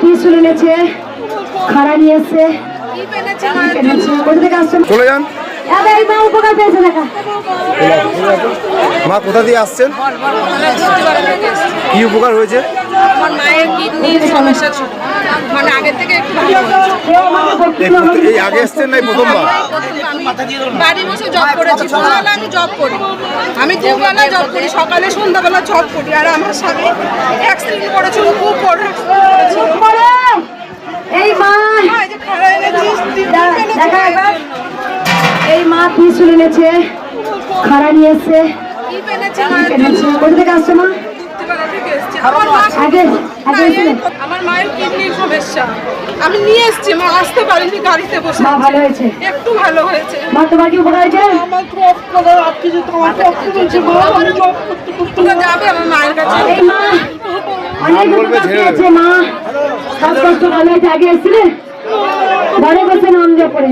ত্রিশূল এনেছে, খাড়া নিয়ে এসছে, কোথা থেকে আসছে? চলে যান এই মা উপকার পেয়েছে দেখা। মা কোথা দিয়ে আসছেন? কি উপকার হয়েছে? আমার মায়ের কিডনির সমস্যা ছিল, মানে আগে থেকে একটু ভালো এই আগে এসছেন নাই প্রথমবার? বাড়ি বসে জব করেছি, দুবেলা আমি জব করি, আমি দুবেলা জব করি, সকালে সন্ধ্যাবেলা জব করি। আর আমার স্বামী অ্যাক্সিডেন্ট করেছিল, খুব বড় এই মা দেখা এবার। এই মা ত্রিশূল এনেছে, খাড়া নিয়ে এসছে, কোথা থেকে আসছে মা? আমার মায়ের কিডনির সমস্যা, আমি নিয়ে এসছি, মা আসতে পারিনি, গাড়িতে বসে। মা ভালো হয়েছে? একটু ভালো হয়েছে। মা তোমার কি উপকার হয়েছে? আমার যাবে আমার মায়ের কাছে। এই মা অনেক উপকার পেয়েছে, মা শ্বাসকষ্ট ভালো হয়েছে। আগে এসেছিলে ঘরে বসে নাম জপ করে।